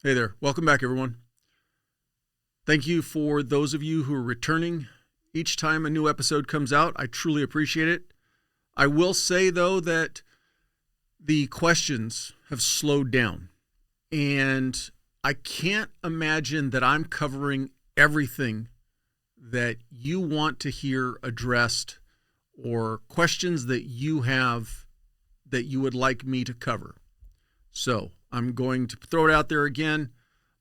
Hey there. Welcome back, everyone. Thank you for those of you who are returning each time a new episode comes out. I truly appreciate it. I will say, though, that the questions have slowed down, and I can't imagine that I'm covering everything that you want to hear addressed or questions that you have that you would like me to cover. So I'm going to throw it out there again.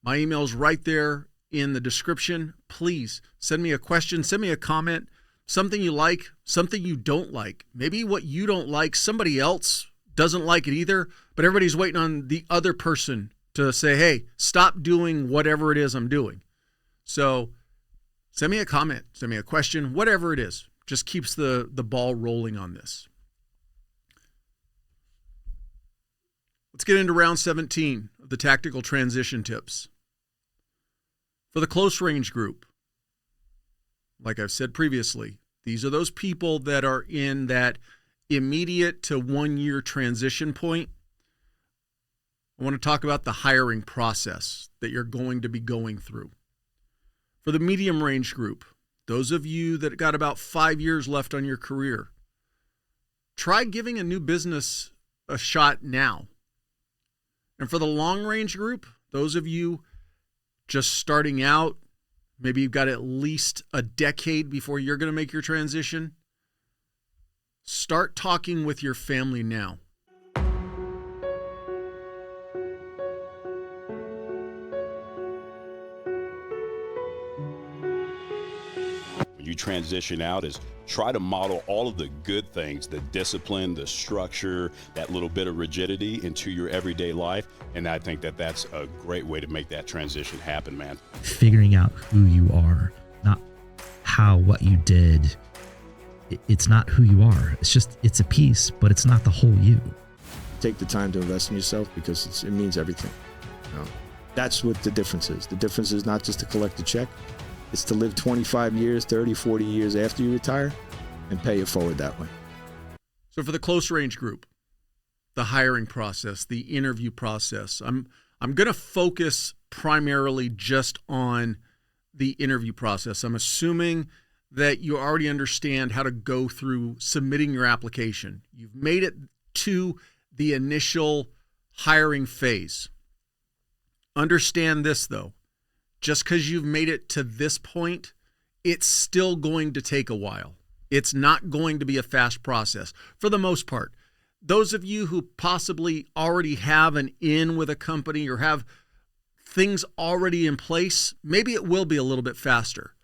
My email's right there in the description. Please send me a question, send me a comment, something you like, something you don't like. Maybe what you don't like, somebody else doesn't like it either, but everybody's waiting on the other person to say, hey, stop doing whatever it is I'm doing. So send me a comment, send me a question, whatever it is. Just keeps the ball rolling on this. Let's get into round 17 of the tactical transition tips. For the close range group, like I've said previously, these are those people that are in that immediate to 1 year transition point. I want to talk about the hiring process that you're going to be going through. For the medium range group, those of you that got about 5 years left on your career, try giving a new business a shot now. And for the long range group, those of you just starting out, maybe you've got at least a decade before you're going to make your transition, start talking with your family now. When you transition out, is try to model all of the good things, the discipline, the structure, that little bit of rigidity into your everyday life. And I think that that's a great way to make that transition happen, man. Figuring out who you are, not what you did. It's not who you are. It's a piece, but it's not the whole you. Take the time to invest in yourself because it means everything. You know? That's what the difference is. The difference is not just to collect a check. It's to live 25 years, 30, 40 years after you retire and pay it forward that way. So for the close range group, the hiring process, the interview process, I'm going to focus primarily just on the interview process. I'm assuming that you already understand how to go through submitting your application. You've made it to the initial hiring phase. Understand this, though. Just because you've made it to this point, it's still going to take a while. It's not going to be a fast process for the most part. Those of you who possibly already have an in with a company or have things already in place, maybe it will be a little bit faster.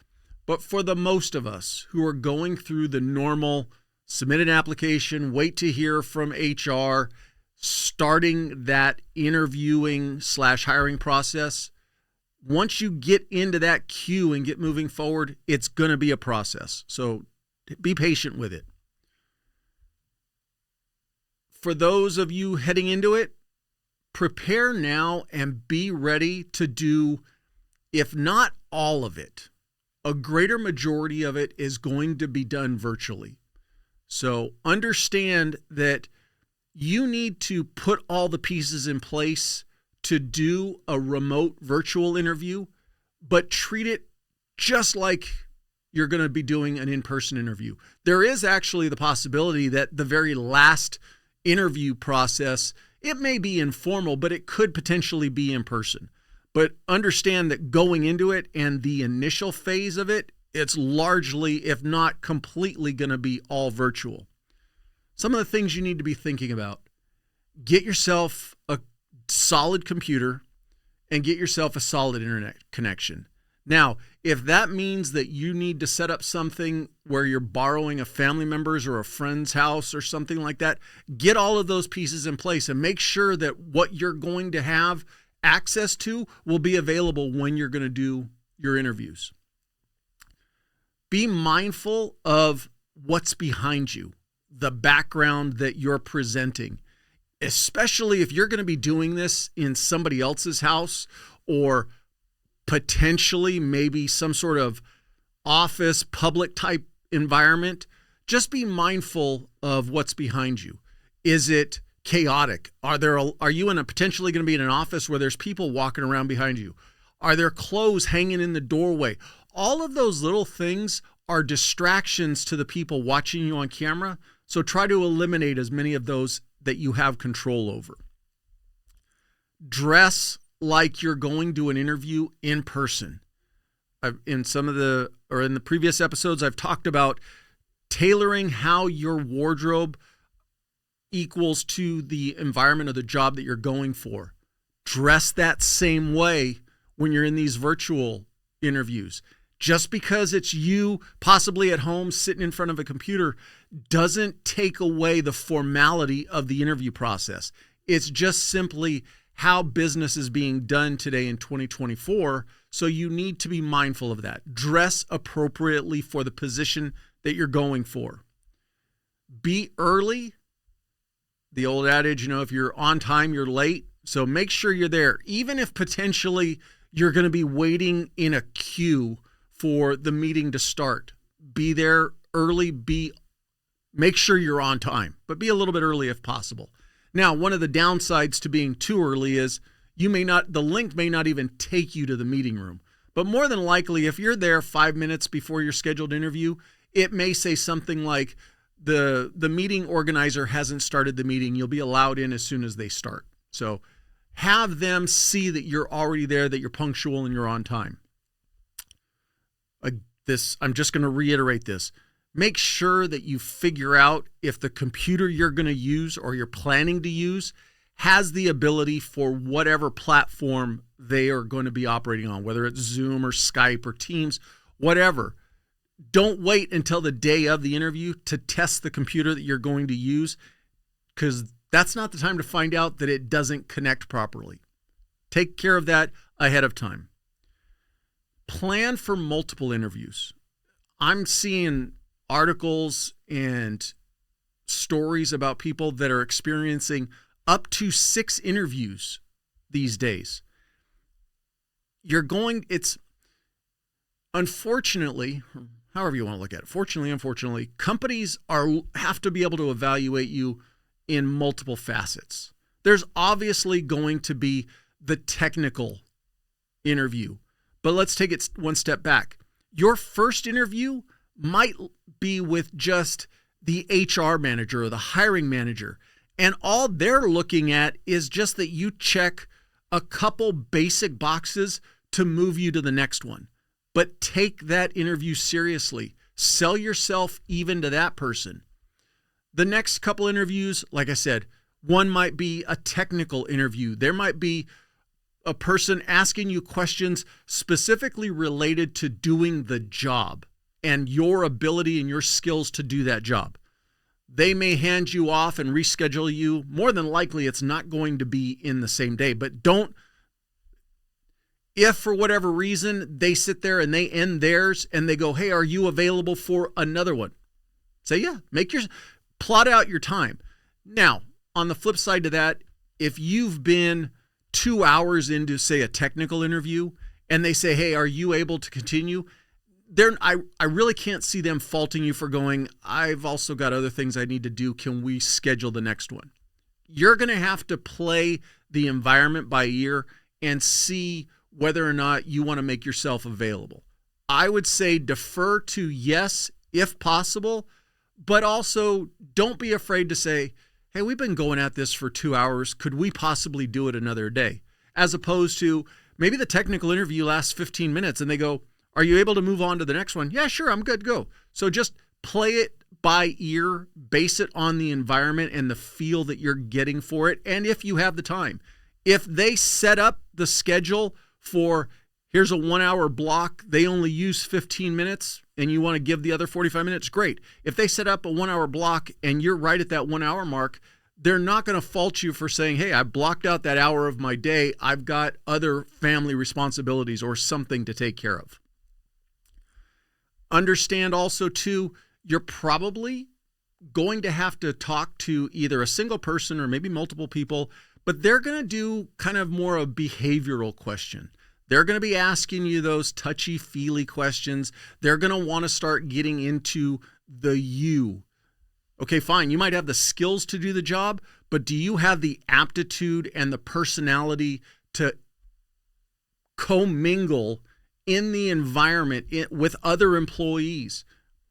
But for the most of us who are going through the normal submit an application, wait to hear from HR, starting that interviewing / hiring process, once you get into that queue and get moving forward, it's going to be a process. So be patient with it. For those of you heading into it, prepare now and be ready to do, if not all of it, a greater majority of it is going to be done virtually. So understand that you need to put all the pieces in place to do a remote virtual interview, but treat it just like you're going to be doing an in-person interview. There is actually the possibility that the very last interview process, it may be informal, but it could potentially be in person. But understand that going into it and the initial phase of it, it's largely, if not completely, going to be all virtual. Some of the things you need to be thinking about: get yourself a solid computer and get yourself a solid internet connection. Now, if that means that you need to set up something where you're borrowing a family member's or a friend's house or something like that, get all of those pieces in place and make sure that what you're going to have access to will be available when you're going to do your interviews. Be mindful of what's behind you, the background that you're presenting, especially if you're going to be doing this in somebody else's house or potentially maybe some sort of office, public type environment. Just be mindful of what's behind you. Is it chaotic? Are you potentially going to be in an office where there's people walking around behind you? Are there clothes hanging in the doorway? All of those little things are distractions to the people watching you on camera. So try to eliminate as many of those that you have control over. Dress like you're going to an interview in person. In the previous episodes, I've talked about tailoring how your wardrobe equals to the environment of the job that you're going for. Dress that same way when you're in these virtual interviews. Just because it's you possibly at home sitting in front of a computer doesn't take away the formality of the interview process. It's just simply how business is being done today in 2024. So you need to be mindful of that. Dress appropriately for the position that you're going for. Be early. The old adage, if you're on time, you're late. So make sure you're there. Even if potentially you're going to be waiting in a queue for the meeting to start. Be there early. Make sure you're on time, but be a little bit early if possible. Now, one of the downsides to being too early is the link may not even take you to the meeting room. But more than likely, if you're there 5 minutes before your scheduled interview, it may say something like, the meeting organizer hasn't started the meeting. You'll be allowed in as soon as they start. So have them see that you're already there, that you're punctual and you're on time. I'm just going to reiterate this. Make sure that you figure out if the computer you're going to use or you're planning to use has the ability for whatever platform they are going to be operating on, whether it's Zoom or Skype or Teams, whatever. Don't wait until the day of the interview to test the computer that you're going to use, because that's not the time to find out that it doesn't connect properly. Take care of that ahead of time. Plan for multiple interviews. I'm seeing articles and stories about people that are experiencing up to 6 interviews these days. It's unfortunately, however you want to look at it, fortunately, unfortunately, companies have to be able to evaluate you in multiple facets. There's obviously going to be the technical interview, but let's take it one step back. Your first interview might be with just the HR manager or the hiring manager, and all they're looking at is just that you check a couple basic boxes to move you to the next one. But take that interview seriously. Sell yourself even to that person. The next couple interviews, like I said, one might be a technical interview. There might be a person asking you questions specifically related to doing the job and your ability and your skills to do that job. They may hand you off and reschedule you. More than likely, it's not going to be in the same day. But if for whatever reason they sit there and they end theirs and they go, hey, are you available for another one? Say, yeah, plot out your time. Now, on the flip side to that, if you've been 2 hours into, say, a technical interview and they say, hey, are you able to continue? I really can't see them faulting you for going, I've also got other things I need to do. Can we schedule the next one? You're going to have to play the environment by ear and see whether or not you want to make yourself available. I would say defer to yes, if possible, but also don't be afraid to say, hey, we've been going at this for 2 hours. Could we possibly do it another day? As opposed to maybe the technical interview lasts 15 minutes and they go, are you able to move on to the next one? Yeah, sure, I'm good, go. So just play it by ear, base it on the environment and the feel that you're getting for it. And if you have the time, if they set up the schedule for here's a 1 hour block, they only use 15 minutes and you want to give the other 45 minutes, great. If they set up a 1 hour block and you're right at that 1 hour mark, they're not going to fault you for saying, hey, I blocked out that hour of my day. I've got other family responsibilities or something to take care of. Understand also, too, you're probably going to have to talk to either a single person or maybe multiple people, but they're going to do kind of more a behavioral question. They're going to be asking you those touchy-feely questions. They're going to want to start getting into the you. Okay, fine, you might have the skills to do the job, but do you have the aptitude and the personality to commingle in the environment with other employees?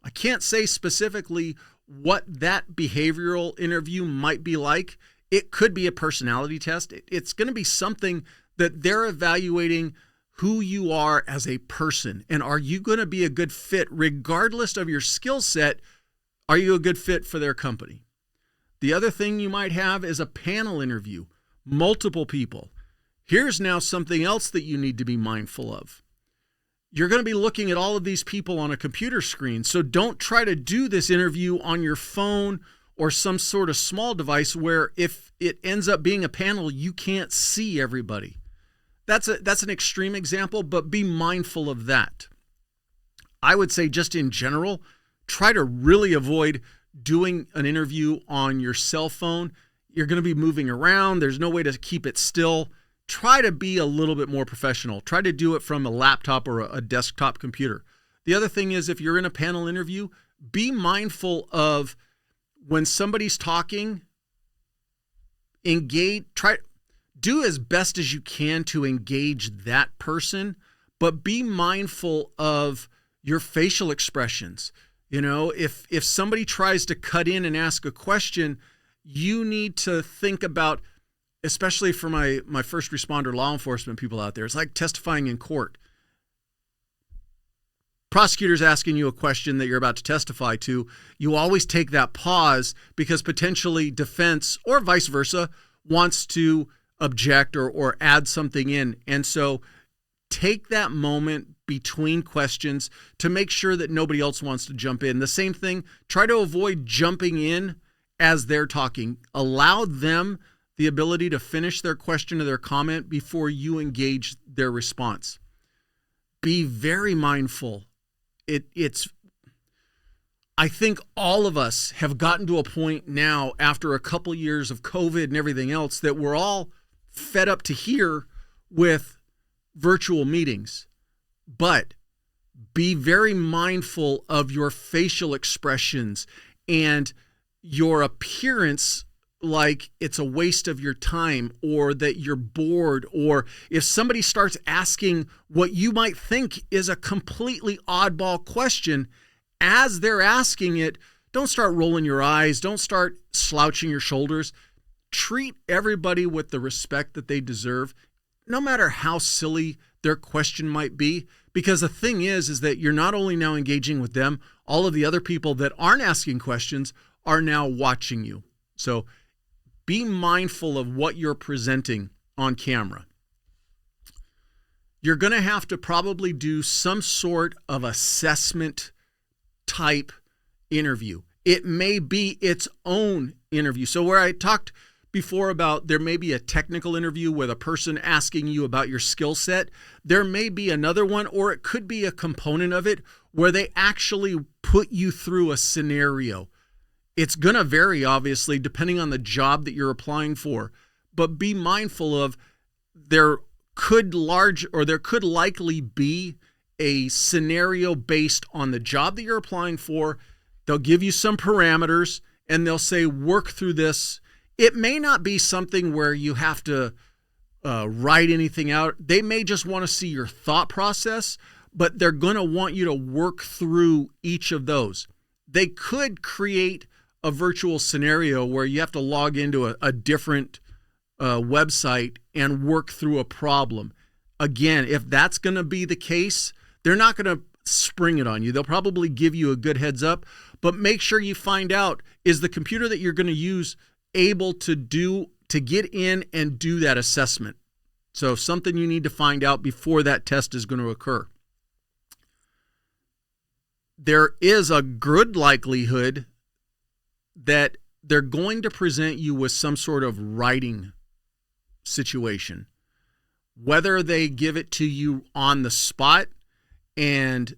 I can't say specifically what that behavioral interview might be like. It could be a personality test. It's going to be something that they're evaluating who you are as a person. And are you going to be a good fit regardless of your skill set? Are you a good fit for their company? The other thing you might have is a panel interview, multiple people. Here's now something else that you need to be mindful of. You're going to be looking at all of these people on a computer screen. So don't try to do this interview on your phone or some sort of small device where if it ends up being a panel, you can't see everybody. That's an extreme example, but be mindful of that. I would say just in general, try to really avoid doing an interview on your cell phone. You're going to be moving around. There's no way to keep it still. Try to be a little bit more professional. Try to do it from a laptop or a desktop computer. The other thing is if you're in a panel interview, be mindful of when somebody's talking, do as best as you can to engage that person, but be mindful of your facial expressions. You know, if somebody tries to cut in and ask a question, you need to think about, especially for my first responder law enforcement people out there, it's like testifying in court. Prosecutor's asking you a question that you're about to testify to. You always take that pause because potentially defense or vice versa wants to object or add something in. And so take that moment between questions to make sure that nobody else wants to jump in. The same thing, try to avoid jumping in as they're talking. Allow them the ability to finish their question or their comment before you engage their response. Be very mindful. I think all of us have gotten to a point now after a couple years of COVID and everything else that we're all fed up to here with virtual meetings. But be very mindful of your facial expressions and your appearance, like it's a waste of your time or that you're bored, or if somebody starts asking what you might think is a completely oddball question, as they're asking it, don't start rolling your eyes, don't start slouching your shoulders. Treat everybody with the respect that they deserve, no matter how silly their question might be, because the thing is that you're not only now engaging with them, all of the other people that aren't asking questions are now watching you. So be mindful of what you're presenting on camera. You're going to have to probably do some sort of assessment type interview. It may be its own interview. So where I talked before about there may be a technical interview with a person asking you about your skill set, there may be another one, or it could be a component of it where they actually put you through a scenario. It's going to vary, obviously, depending on the job that you're applying for. But be mindful of there could likely be a scenario based on the job that you're applying for. They'll give you some parameters and they'll say, work through this. It may not be something where you have to write anything out. They may just want to see your thought process, but they're going to want you to work through each of those. They could create a virtual scenario where you have to log into a different website and work through a problem. Again, if that's going to be the case, they're not going to spring it on you. They'll probably give you a good heads up, but make sure you find out, is the computer that you're going to use able to get in and do that assessment? So something you need to find out before that test is going to occur. There is a good likelihood that they're going to present you with some sort of writing situation. Whether they give it to you on the spot, and,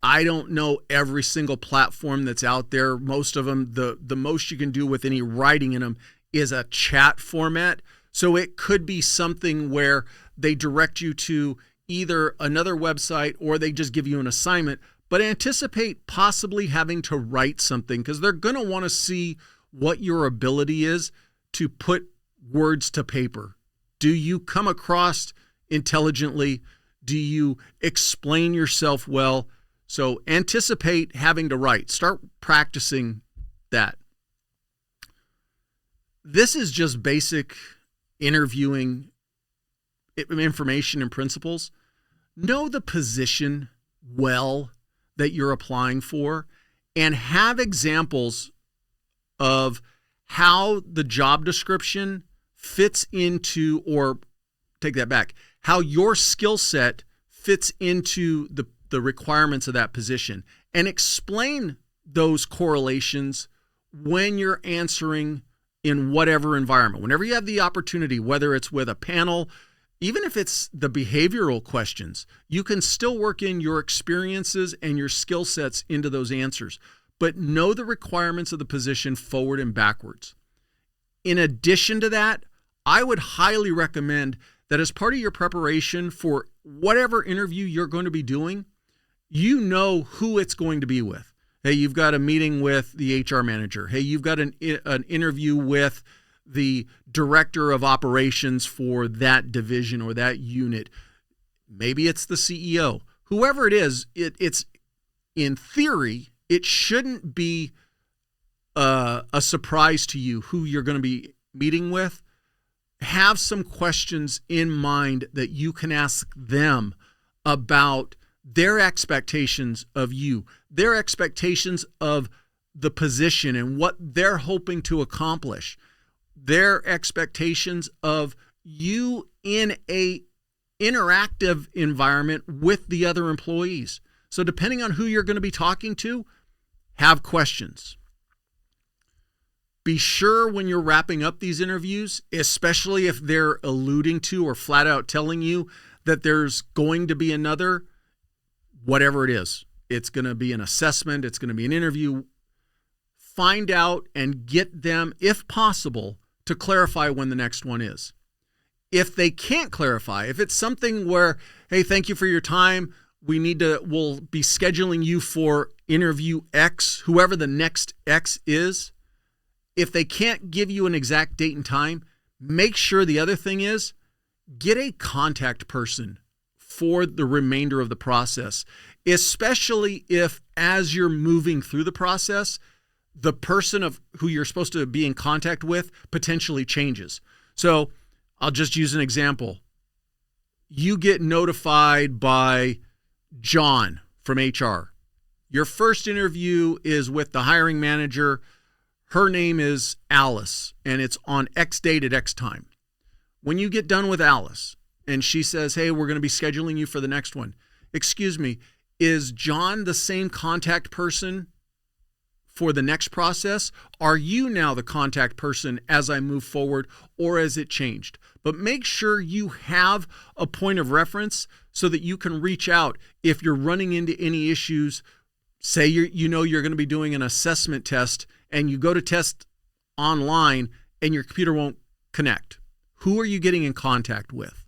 I don't know every single platform that's out there. Most of them, the most you can do with any writing in them is a chat format. So it could be something where they direct you to either another website or they just give you an assignment. But anticipate possibly having to write something because they're going to want to see what your ability is to put words to paper. Do you come across intelligently? Do you explain yourself well? So anticipate having to write. Start practicing that. This is just basic interviewing information and principles. Know the position well that you're applying for, and have examples of how the job description fits into, or take that back, how your skill set fits into the requirements of that position, and explain those correlations when you're answering in whatever environment. Whenever you have the opportunity, whether it's with a panel, even if it's the behavioral questions, you can still work in your experiences and your skill sets into those answers, but know the requirements of the position forward and backwards. In addition to that, I would highly recommend that as part of your preparation for whatever interview you're going to be doing, you know who it's going to be with. Hey, you've got a meeting with the HR manager. Hey, you've got an interview with the director of operations for that division or that unit. Maybe it's the CEO. Whoever it is, it's in theory, it shouldn't be a surprise to you who you're going to be meeting with. Have some questions in mind that you can ask them about their expectations of you, their expectations of the position and what they're hoping to accomplish, their expectations of you in a interactive environment with the other employees. So depending on who you're going to be talking to, have questions. Be sure when you're wrapping up these interviews, especially if they're alluding to or flat out telling you that there's going to be another, whatever it is. It's going to be an assessment. It's going to be an interview. Find out and get them, if possible, to clarify when the next one is. If they can't clarify, if it's something where, hey, thank you for your time, we'll be scheduling you for interview X, whoever the next X is. If they can't give you an exact date and time, make sure the other thing is get a contact person for the remainder of the process, especially if as you're moving through the process, the person of who you're supposed to be in contact with potentially changes. So I'll just use an example. You get notified by John from HR. Your first interview is with the hiring manager. Her name is Alice, and it's on X date at X time. When you get done with Alice and she says, hey, we're going to be scheduling you for the next one. Excuse me, is John the same contact person for the next process? Are you now the contact person as I move forward, or has it changed? But make sure you have a point of reference so that you can reach out if you're running into any issues. Say you're going to be doing an assessment test and you go to test online and your computer won't connect. Who are you getting in contact with?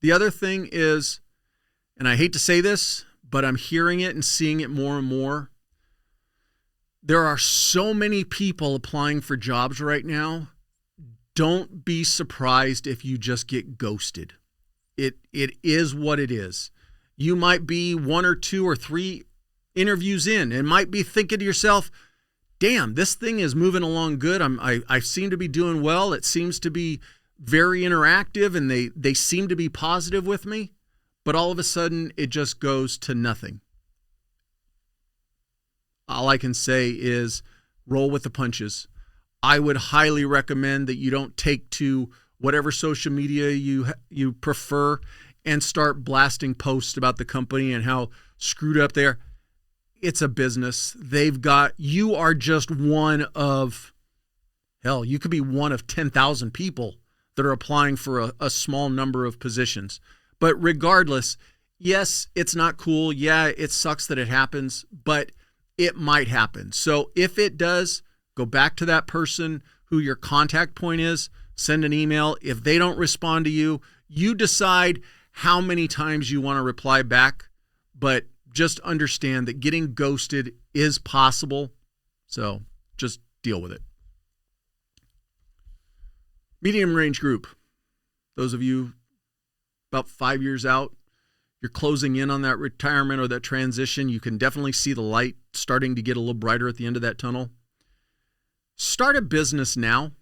The other thing is, and I hate to say this, but I'm hearing it and seeing it more and more. There are so many people applying for jobs right now. Don't be surprised if you just get ghosted. It is what it is. You might be 1 or 2 or 3 interviews in and might be thinking to yourself, damn, this thing is moving along good. I seem to be doing well. It seems to be very interactive and they seem to be positive with me. But all of a sudden, it just goes to nothing. All I can say is roll with the punches. I would highly recommend that you don't take to whatever social media you prefer and start blasting posts about the company and how screwed up they are. It's a business. You are just one of, hell, you could be one of 10,000 people that are applying for a small number of positions. But regardless, yes, it's not cool. Yeah, it sucks that it happens, but it might happen. So if it does, go back to that person who your contact point is, send an email. If they don't respond to you, you decide how many times you want to reply back, but just understand that getting ghosted is possible. So just deal with it. Medium range group. Those of you about 5 years out, you're closing in on that retirement or that transition. You can definitely see the light starting to get a little brighter at the end of that tunnel. Start a business now,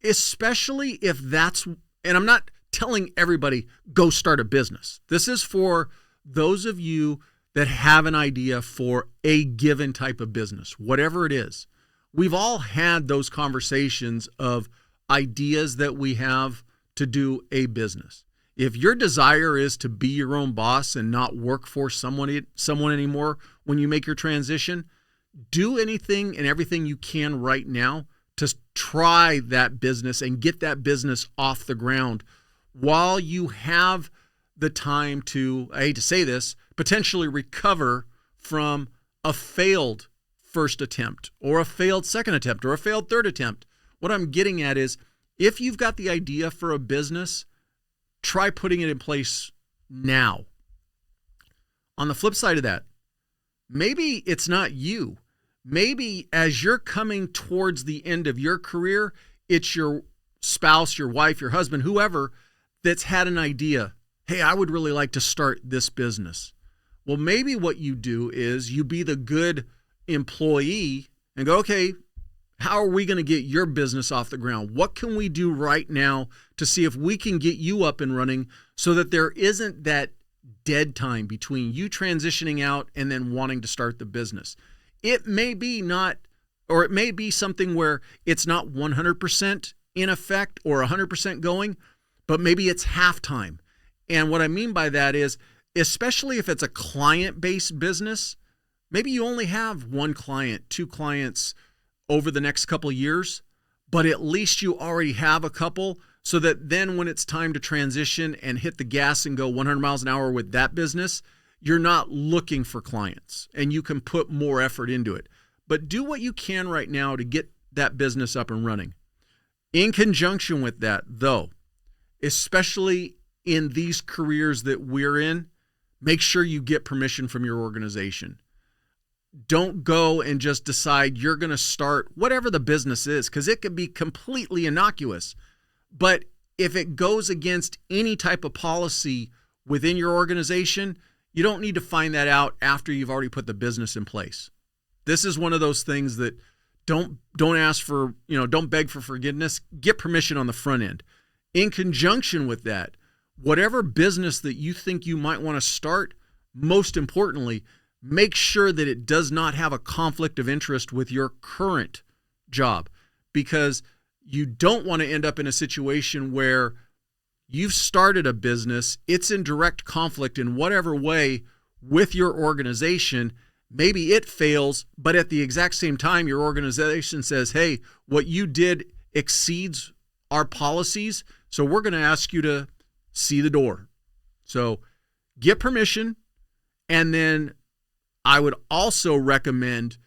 especially if that's, and I'm not telling everybody, go start a business. This is for those of you that have an idea for a given type of business, whatever it is. We've all had those conversations of ideas that we have to do a business. If your desire is to be your own boss and not work for someone anymore when you make your transition, do anything and everything you can right now to try that business and get that business off the ground while you have the time to, I hate to say this, potentially recover from a failed first attempt or a failed second attempt or a failed third attempt. What I'm getting at is, if you've got the idea for a business, try putting it in place now. On the flip side of that, maybe it's not you. Maybe as you're coming towards the end of your career, it's your spouse, your wife, your husband, whoever that's had an idea. Hey, I would really like to start this business. Well, maybe what you do is you be the good employee and go, okay, how are we going to get your business off the ground? What can we do right now to see if we can get you up and running so that there isn't that dead time between you transitioning out and then wanting to start the business? It may be not, or it may be something where it's not 100% in effect or 100% going, but maybe it's halftime. And what I mean by that is, especially if it's a client-based business, maybe you only have one client, two clients over the next couple of years, but at least you already have a couple, so that then when it's time to transition and hit the gas and go 100 miles an hour with that business, you're not looking for clients and you can put more effort into it. But do what you can right now to get that business up and running. In conjunction with that, though, especially in these careers that we're in, make sure you get permission from your organization. Don't go and just decide you're going to start whatever the business is, because it could be completely innocuous. But if it goes against any type of policy within your organization, you don't need to find that out after you've already put the business in place. This is one of those things that don't ask for, don't beg for forgiveness. Get permission on the front end. In conjunction with that, whatever business that you think you might want to start, most importantly, make sure that it does not have a conflict of interest with your current job, because you don't want to end up in a situation where you've started a business, it's in direct conflict in whatever way with your organization. Maybe it fails, but at the exact same time, your organization says, hey, what you did exceeds our policies, so we're going to ask you to see the door. So get permission, and then I would also recommend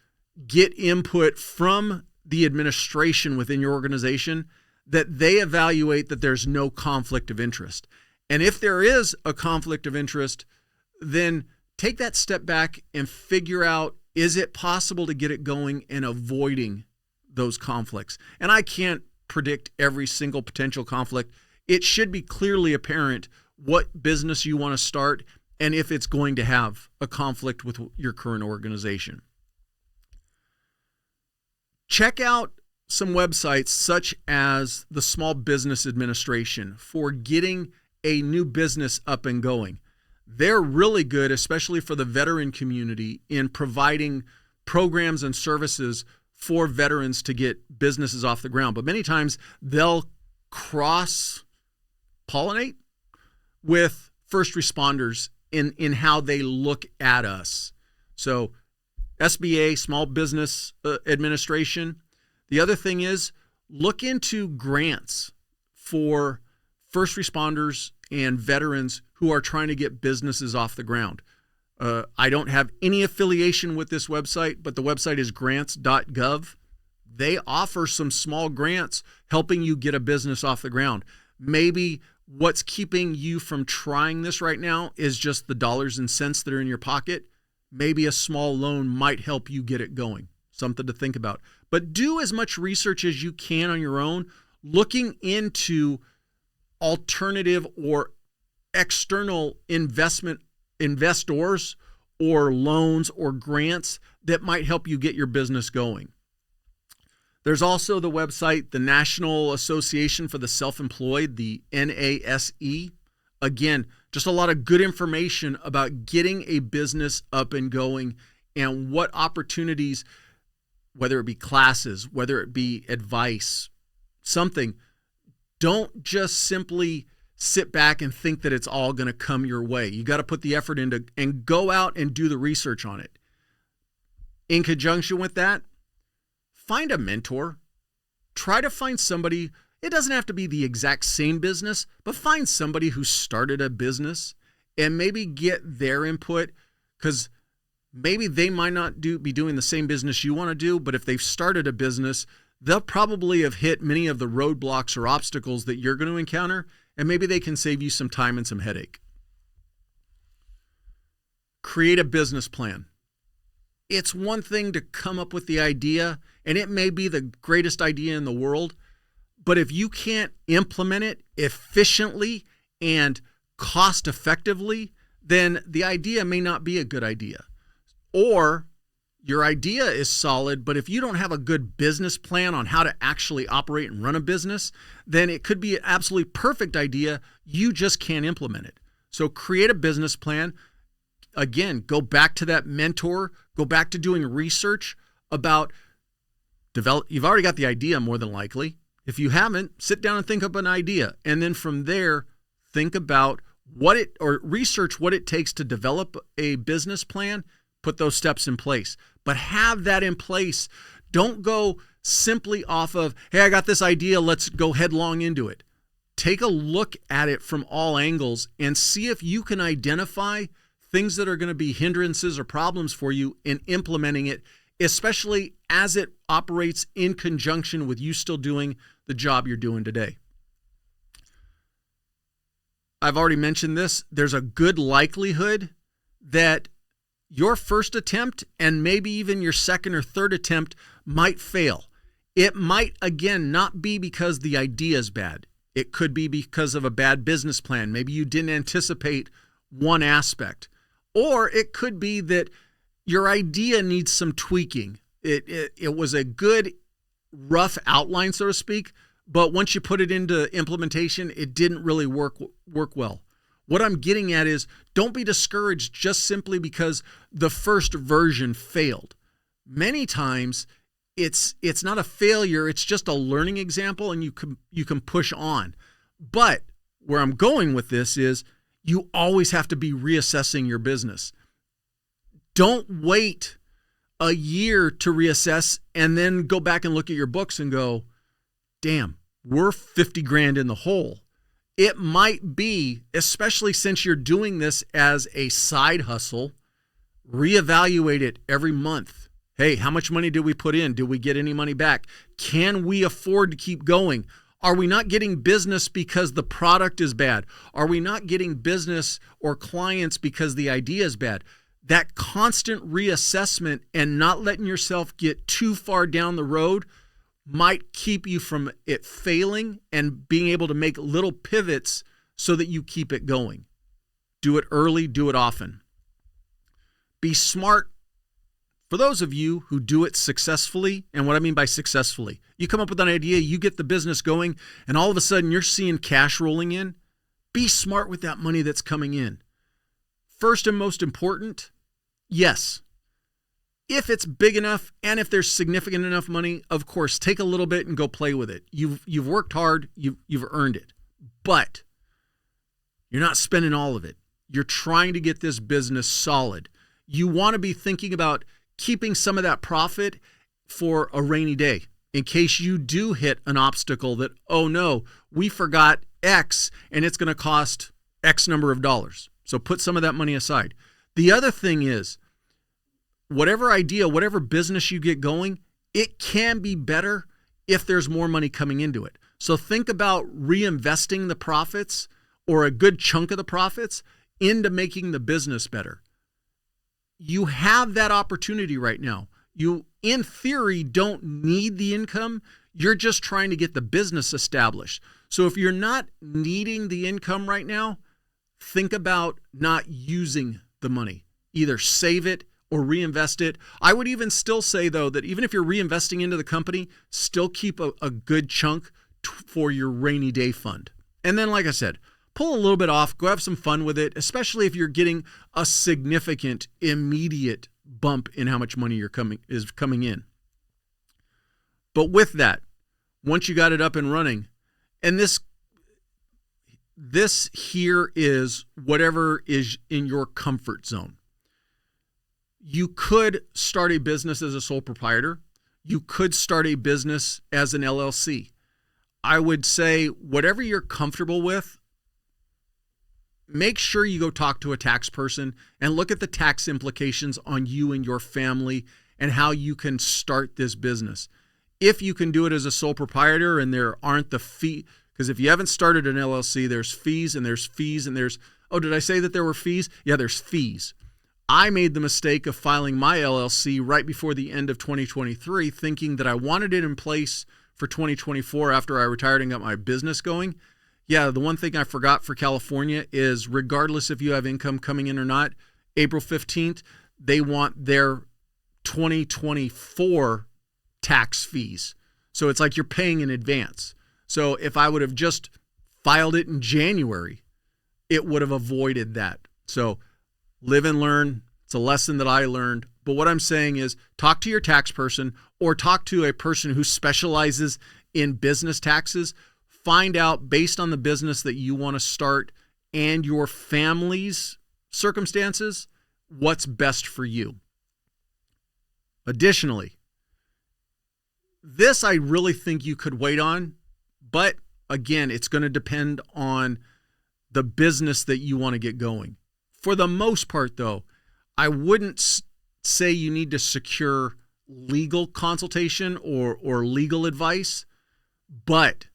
get input from the administration within your organization that they evaluate that there's no conflict of interest. And if there is a conflict of interest, then take that step back and figure out, is it possible to get it going and avoiding those conflicts? And I can't predict every single potential conflict. It should be clearly apparent what business you want to start and if it's going to have a conflict with your current organization. Check out some websites such as the Small Business Administration for getting a new business up and going. They're really good, especially for the veteran community, in providing programs and services for veterans to get businesses off the ground. But many times they'll cross-pollinate with first responders in how they look at us. So SBA, Small Business Administration. The other thing is, look into grants for first responders and veterans who are trying to get businesses off the ground. I don't have any affiliation with this website, but the website is grants.gov. They offer some small grants helping you get a business off the ground. Maybe what's keeping you from trying this right now is just the dollars and cents that are in your pocket. Maybe a small loan might help you get it going. something to think about. But do as much research as you can on your own, looking into alternative or external investors or loans or grants that might help you get your business going. There's also the website, the National Association for the Self-Employed, the NASE. Again, just a lot of good information about getting a business up and going and what opportunities, whether it be classes, whether it be advice, something. Don't just simply sit back and think that it's all going to come your way. You got to put the effort into and go out and do the research on it. In conjunction with that, find a mentor. Try to find somebody. It doesn't have to be the exact same business, but find somebody who started a business and maybe get their input, because maybe they might not be doing the same business you want to do, but if they've started a business, they'll probably have hit many of the roadblocks or obstacles that you're going to encounter, and maybe they can save you some time and some headache. Create a business plan. It's one thing to come up with the idea, and it may be the greatest idea in the world, but if you can't implement it efficiently and cost effectively, then the idea may not be a good idea. Or your idea is solid, but if you don't have a good business plan on how to actually operate and run a business, then it could be an absolutely perfect idea. You just can't implement it. So create a business plan. Again, go back to that mentor, go back to doing research about you've already got the idea more than likely. If you haven't, sit down and think up an idea. And then from there, think about research what it takes to develop a business plan, put those steps in place. But have that in place. Don't go simply off of, hey, I got this idea, let's go headlong into it. Take a look at it from all angles and see if you can identify things that are going to be hindrances or problems for you in implementing it, especially as it operates in conjunction with you still doing the job you're doing today. I've already mentioned this. There's a good likelihood that your first attempt and maybe even your second or third attempt might fail. It might, again, not be because the idea is bad. It could be because of a bad business plan. Maybe you didn't anticipate one aspect. Or it could be that your idea needs some tweaking. It was a good rough outline, so to speak, but once you put it into implementation, it didn't really work well. What I'm getting at is don't be discouraged just simply because the first version failed. Many times it's not a failure, it's just a learning example, and you can push on. But where I'm going with this is you always have to be reassessing your business. Don't wait a year to reassess and then go back and look at your books and go, damn, we're 50 grand in the hole. It might be, especially since you're doing this as a side hustle, reevaluate it every month. Hey, how much money did we put in? Did we get any money back? Can we afford to keep going? Are we not getting business because the product is bad? Are we not getting business or clients because the idea is bad? That constant reassessment and not letting yourself get too far down the road might keep you from it failing and being able to make little pivots so that you keep it going. Do it early, do it often. Be smart. For those of you who do it successfully, and what I mean by successfully, you come up with an idea, you get the business going, and all of a sudden you're seeing cash rolling in. Be smart with that money that's coming in. First and most important, yes, if it's big enough and if there's significant enough money, of course, take a little bit and go play with it. You've worked hard, you've earned it. But you're not spending all of it. You're trying to get this business solid. You want to be thinking about keeping some of that profit for a rainy day in case you do hit an obstacle that, oh no, we forgot X and it's going to cost X number of dollars. So put some of that money aside. The other thing is, whatever idea, whatever business you get going, it can be better if there's more money coming into it. So think about reinvesting the profits or a good chunk of the profits into making the business better. You have that opportunity right now. in theory, don't need the income. You're just trying to get the business established. So if you're not needing the income right now, think about not using the money. Either save it or reinvest it. I would even still say, though, that even if you're reinvesting into the company, still keep a good chunk for your rainy day fund. And then, like I said, pull a little bit off, go have some fun with it, especially if you're getting a significant, immediate bump in how much money is coming in. But with that, once you got it up and running, and this here is whatever is in your comfort zone. You could start a business as a sole proprietor. You could start a business as an LLC. I would say whatever you're comfortable with, make sure you go talk to a tax person and look at the tax implications on you and your family and how you can start this business. If you can do it as a sole proprietor and there aren't the fee, because if you haven't started an LLC, there's fees and there's fees and there's, oh, did I say that there were fees? Yeah, there's fees. I made the mistake of filing my LLC right before the end of 2023, thinking that I wanted it in place for 2024 after I retired and got my business going. Yeah, the one thing I forgot for California is regardless if you have income coming in or not, April 15th, they want their 2024 tax fees. So it's like you're paying in advance. So if I would have just filed it in January, it would have avoided that. So live and learn. It's a lesson that I learned. But what I'm saying is talk to your tax person or talk to a person who specializes in business taxes. Find out based on the business that you want to start and your family's circumstances, what's best for you. Additionally, this I really think you could wait on, but again, it's going to depend on the business that you want to get going. For the most part, though, I wouldn't say you need to secure legal consultation or legal advice, but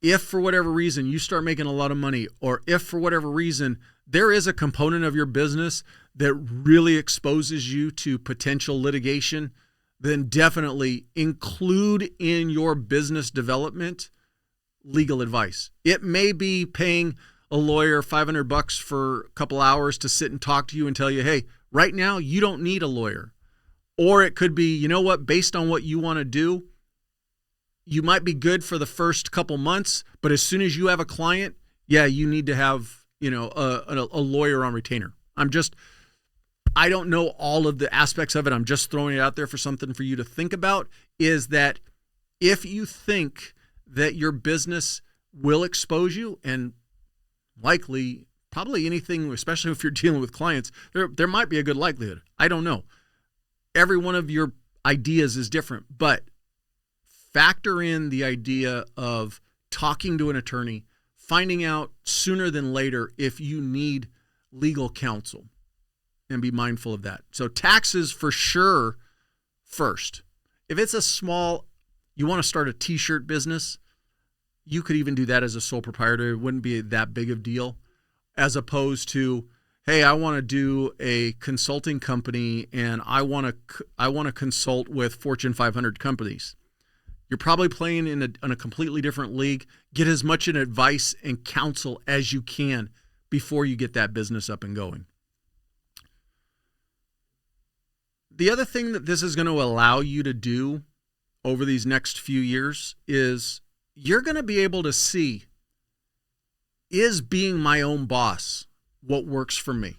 if for whatever reason you start making a lot of money, or if for whatever reason there is a component of your business that really exposes you to potential litigation, then definitely include in your business development legal advice. It may be paying a lawyer $500 for a couple hours to sit and talk to you and tell you, hey, right now you don't need a lawyer. Or it could be, you know what, based on what you want to do, you might be good for the first couple months, but as soon as you have a client, yeah, you need to have, a lawyer on retainer. I don't know all of the aspects of it. I'm just throwing it out there for something for you to think about, is that if you think that your business will expose you, and likely, probably anything, especially if you're dealing with clients, there might be a good likelihood. I don't know. Every one of your ideas is different, but factor in the idea of talking to an attorney, finding out sooner than later if you need legal counsel, and be mindful of that. So taxes for sure first. If it's a small, you want to start a t-shirt business, you could even do that as a sole proprietor. It wouldn't be that big of deal, as opposed to, hey, I want to do a consulting company and I want to consult with Fortune 500 companies. You're probably playing in a completely different league. Get as much advice and counsel as you can before you get that business up and going. The other thing that this is going to allow you to do over these next few years is you're going to be able to see, is being my own boss what works for me?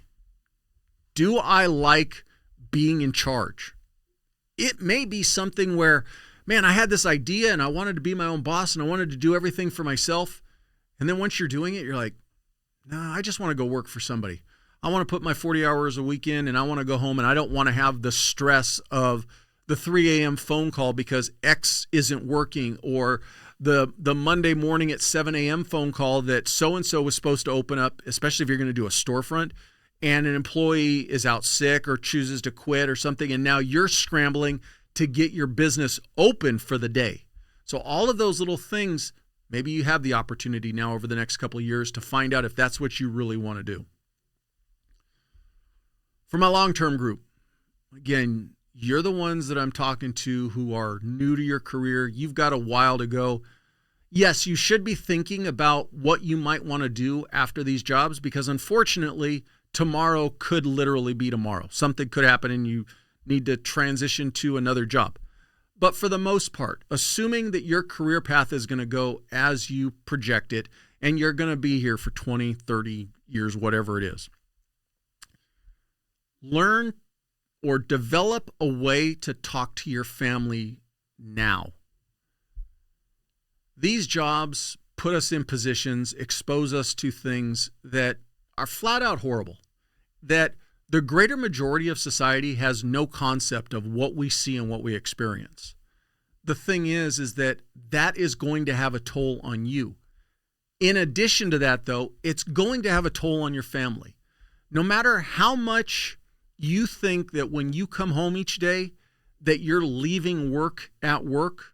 Do I like being in charge? It may be something where, man, I had this idea and I wanted to be my own boss and I wanted to do everything for myself. And then once you're doing it, you're like, no, I just want to go work for somebody. I want to put my 40 hours a week in and I want to go home and I don't want to have the stress of the 3 a.m. phone call because X isn't working, or the Monday morning at 7 a.m. phone call that so-and-so was supposed to open up, especially if you're going to do a storefront, and an employee is out sick or chooses to quit or something, and now you're scrambling to get your business open for the day. So all of those little things, maybe you have the opportunity now over the next couple of years to find out if that's what you really want to do. For my long-term group, again, you're the ones that I'm talking to who are new to your career. You've got a while to go. Yes, you should be thinking about what you might want to do after these jobs, because unfortunately, tomorrow could literally be tomorrow. Something could happen and you need to transition to another job. But for the most part, assuming that your career path is going to go as you project it, and you're going to be here for 20, 30 years, whatever it is, learn or develop a way to talk to your family now. These jobs put us in positions, expose us to things that are flat out horrible, that the greater majority of society has no concept of what we see and what we experience. The thing is that is going to have a toll on you. In addition to that, though, it's going to have a toll on your family. No matter how much you think that when you come home each day that you're leaving work at work,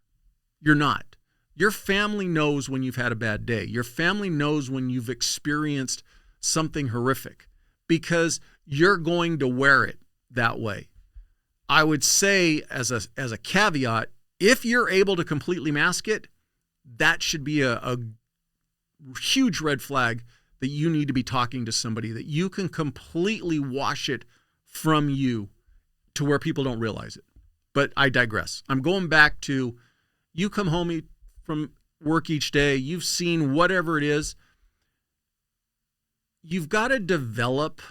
you're not. Your family knows when you've had a bad day. Your family knows when you've experienced something horrific, because you're going to wear it that way. I would say as a caveat, if you're able to completely mask it, that should be a huge red flag that you need to be talking to somebody, that you can completely wash it from you to where people don't realize it. But I digress. I'm going back to, you come home from work each day, you've seen whatever it is, you've got to develop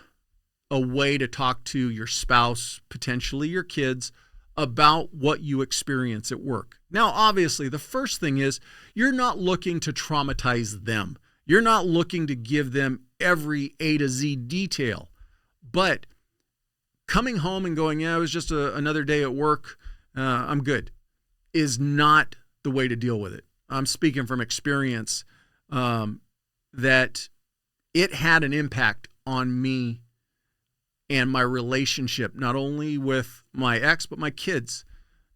a way to talk to your spouse, potentially your kids, about what you experience at work. Now, obviously, the first thing is you're not looking to traumatize them. You're not looking to give them every A to Z detail. But coming home and going, yeah, it was just another day at work, I'm good, is not the way to deal with it. I'm speaking from experience, that it had an impact on me and my relationship, not only with my ex, but my kids.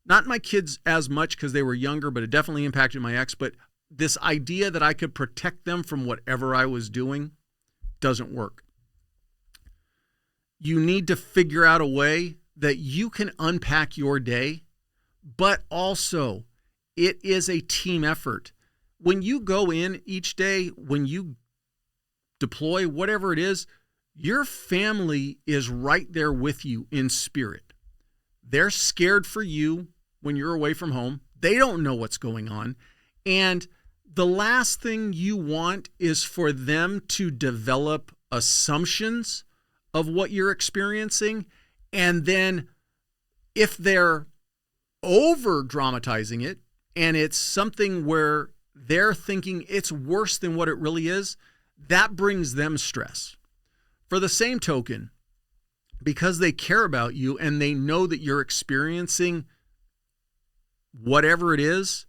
Not my kids as much because they were younger, but it definitely impacted my ex. But this idea that I could protect them from whatever I was doing doesn't work. You need to figure out a way that you can unpack your day, but also it is a team effort. When you go in each day, when you deploy, whatever it is, your family is right there with you in spirit. They're scared for you when you're away from home. They don't know what's going on. And the last thing you want is for them to develop assumptions of what you're experiencing. And then if they're over dramatizing it and it's something where they're thinking it's worse than what it really is, that brings them stress. For the same token, because they care about you and they know that you're experiencing whatever it is,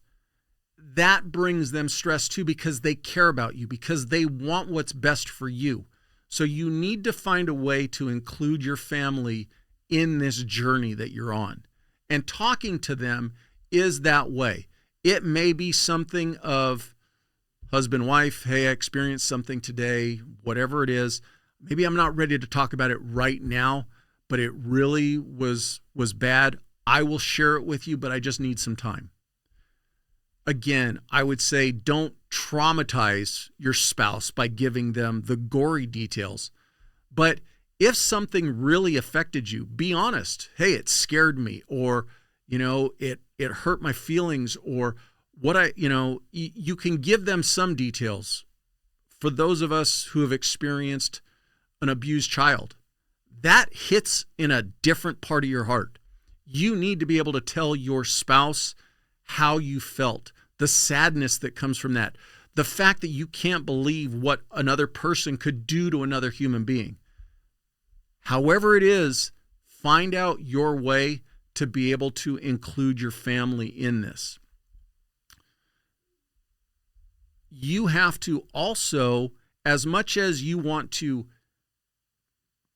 that brings them stress too, because they care about you, because they want what's best for you. So you need to find a way to include your family in this journey that you're on. And talking to them is that way. It may be something of husband, wife, hey, I experienced something today, whatever it is. Maybe I'm not ready to talk about it right now, but it really was bad. I will share it with you, but I just need some time. Again, I would say don't traumatize your spouse by giving them the gory details. But if something really affected you, be honest. Hey, it scared me, or, it hurt my feelings, or what you can give them some details. For those of us who have experienced an abused child, that hits in a different part of your heart. You need to be able to tell your spouse how you felt, the sadness that comes from that, the fact that you can't believe what another person could do to another human being. However it is, find out your way to be able to include your family in this. You have to also, as much as you want to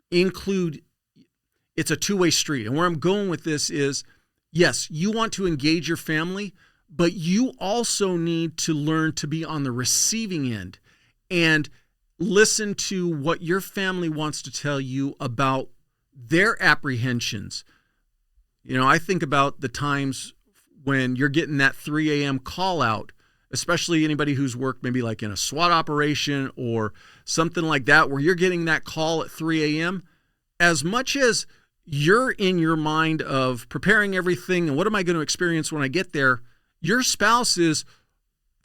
include, it's a two-way street. And where I'm going with this is, yes, you want to engage your family, but you also need to learn to be on the receiving end and listen to what your family wants to tell you about their apprehensions. I think about the times when you're getting that 3 a.m. call out, especially anybody who's worked maybe like in a SWAT operation or something like that, where you're getting that call at 3 a.m. As much as you're in your mind of preparing everything and what am I going to experience when I get there, your spouse is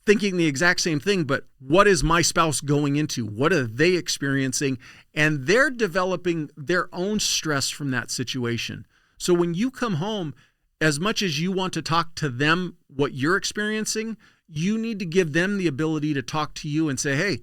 thinking the exact same thing, but what is my spouse going into? What are they experiencing? And they're developing their own stress from that situation. So when you come home, as much as you want to talk to them what you're experiencing, you need to give them the ability to talk to you and say, hey,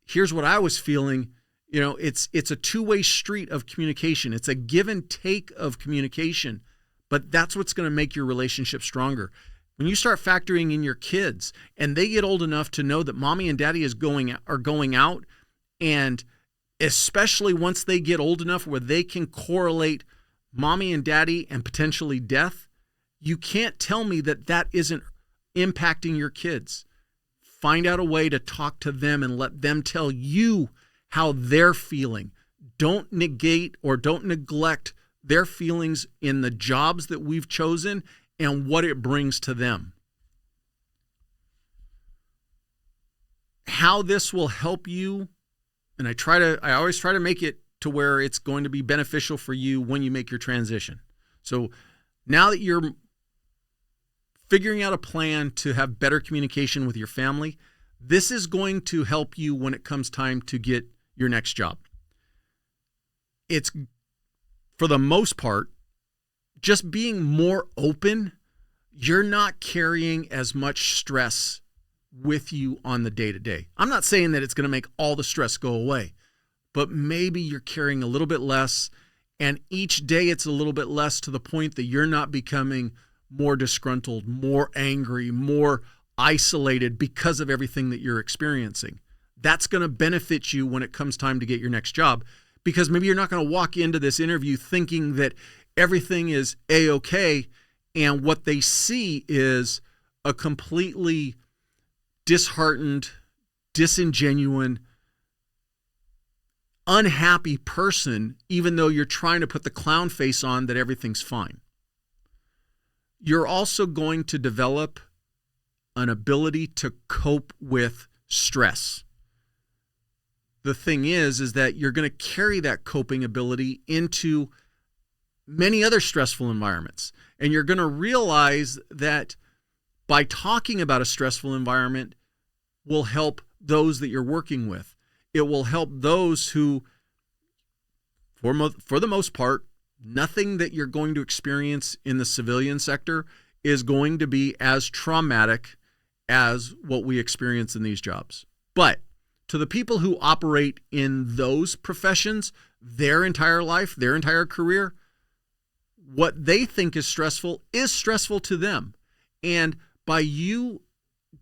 here's what I was feeling. It's a two-way street of communication. It's a give and take of communication, but that's what's going to make your relationship stronger. When you start factoring in your kids and they get old enough to know that mommy and daddy are going out, and especially once they get old enough where they can correlate mommy and daddy and potentially death, you can't tell me that isn't impacting your kids. Find out a way to talk to them and let them tell you how they're feeling. Don't negate or don't neglect their feelings in the jobs that we've chosen and what it brings to them. How this will help you, and I always try to make it to where it's going to be beneficial for you when you make your transition. So now that you're figuring out a plan to have better communication with your family, this is going to help you when it comes time to get your next job. It's, for the most part, just being more open. You're not carrying as much stress with you on the day-to-day. I'm not saying that it's going to make all the stress go away, but maybe you're carrying a little bit less, and each day it's a little bit less to the point that you're not becoming more disgruntled, more angry, more isolated because of everything that you're experiencing. That's going to benefit you when it comes time to get your next job, because maybe you're not going to walk into this interview thinking that everything is A-okay, and what they see is a completely disheartened, disingenuous, unhappy person, even though you're trying to put the clown face on that everything's fine. You're also going to develop an ability to cope with stress. The thing is that you're going to carry that coping ability into many other stressful environments. And you're going to realize that by talking about a stressful environment will help those that you're working with. It will help those who, for the most part, nothing that you're going to experience in the civilian sector is going to be as traumatic as what we experience in these jobs. But to the people who operate in those professions, their entire life, their entire career, what they think is stressful to them. And by you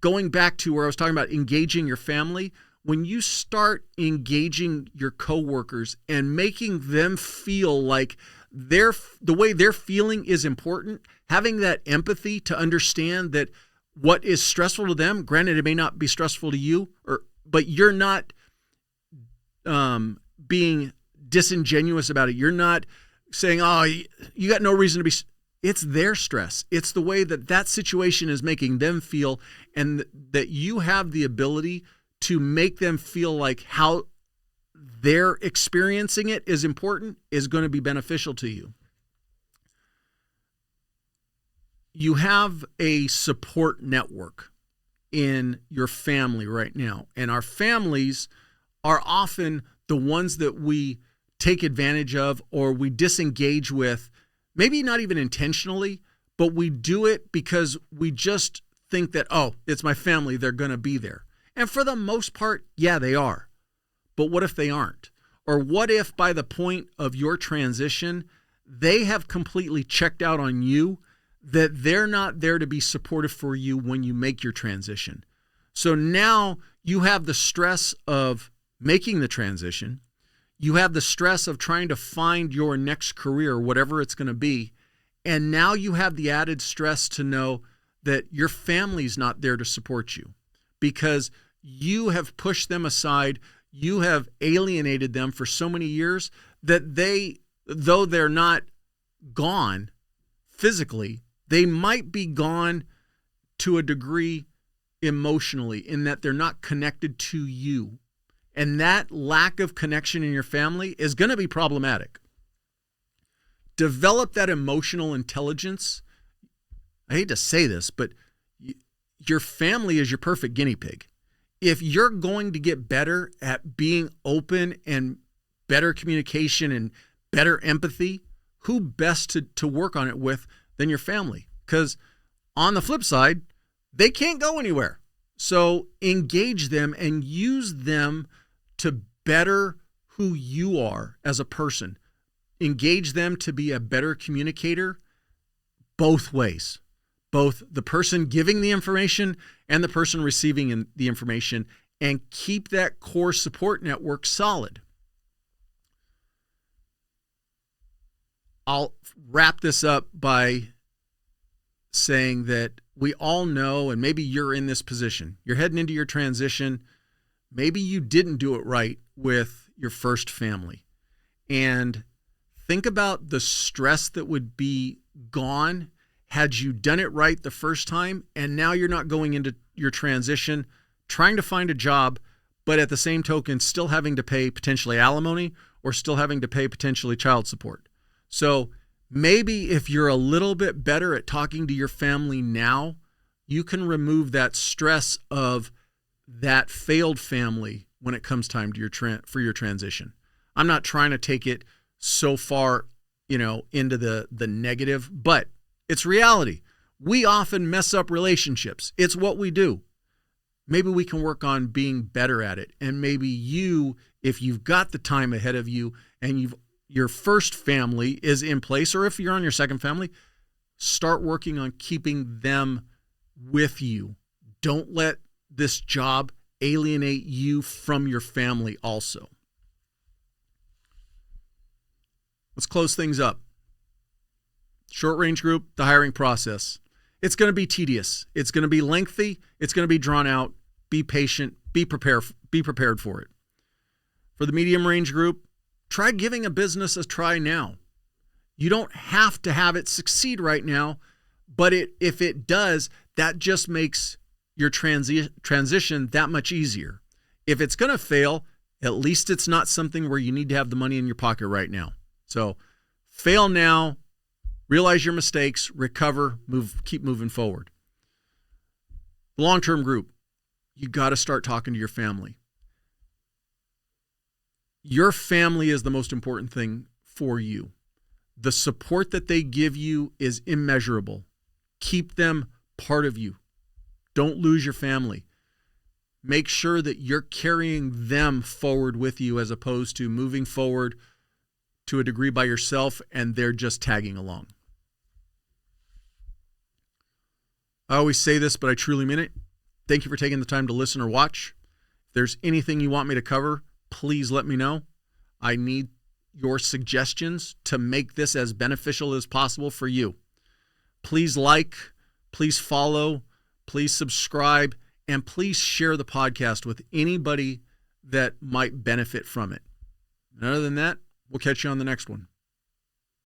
going back to where I was talking about engaging your family, when you start engaging your coworkers and making them feel like the way they're feeling is important, having that empathy to understand that what is stressful to them, granted it may not be stressful to you, but you're not being disingenuous about it. You're not saying, oh, you got no reason to be. It's their stress. It's the way that situation is making them feel, and that you have the ability to make them feel like how they're experiencing it is important, is going to be beneficial to you. You have a support network in your family right now, and our families are often the ones that we take advantage of or we disengage with, maybe not even intentionally, but we do it because we just think that, oh, it's my family, they're going to be there. And for the most part, yeah, they are. But what if they aren't? Or what if by the point of your transition, they have completely checked out on you, that they're not there to be supportive for you when you make your transition? So now you have the stress of making the transition. You have the stress of trying to find your next career, whatever it's going to be. And now you have the added stress to know that your family's not there to support you because you have pushed them aside. You have alienated them for so many years that they, though they're not gone physically. They might be gone to a degree emotionally, in that they're not connected to you. And that lack of connection in your family is going to be problematic. Develop that emotional intelligence. I hate to say this, but your family is your perfect guinea pig. If you're going to get better at being open and better communication and better empathy, who best to work on it with than your family? Because on the flip side, they can't go anywhere. So engage them and use them to better who you are as a person. Engage them to be a better communicator both ways. Both the person giving the information and the person receiving the information, and keep that core support network solid. I'll wrap this up by saying that we all know, and maybe you're in this position, you're heading into your transition. Maybe you didn't do it right with your first family. And think about the stress that would be gone had you done it right the first time, and now you're not going into your transition trying to find a job, but at the same token still having to pay potentially alimony or still having to pay potentially child support. So maybe if you're a little bit better at talking to your family now, you can remove that stress of that failed family when it comes time to for your transition. I'm not trying to take it so far, into the negative, but it's reality. We often mess up relationships. It's what we do. Maybe we can work on being better at it. And maybe you, if you've got the time ahead of you and your first family is in place, or if you're on your second family, start working on keeping them with you. Don't let this job alienate you from your family also. Let's close things up. Short range group, the hiring process. It's going to be tedious. It's going to be lengthy. It's going to be drawn out. Be patient. Be prepared for it. For the medium range group, try giving a business a try now. You don't have to have it succeed right now, but if it does, that just makes your transition that much easier. If it's going to fail, at least it's not something where you need to have the money in your pocket right now. So fail now. Realize your mistakes, recover, keep moving forward. The long-term group, you got to start talking to your family. Your family is the most important thing for you. The support that they give you is immeasurable. Keep them part of you. Don't lose your family. Make sure that you're carrying them forward with you as opposed to moving forward to a degree by yourself and they're just tagging along. I always say this, but I truly mean it. Thank you for taking the time to listen or watch. If there's anything you want me to cover, please let me know. I need your suggestions to make this as beneficial as possible for you. Please like, please follow, please subscribe, and please share the podcast with anybody that might benefit from it. And other than that, we'll catch you on the next one.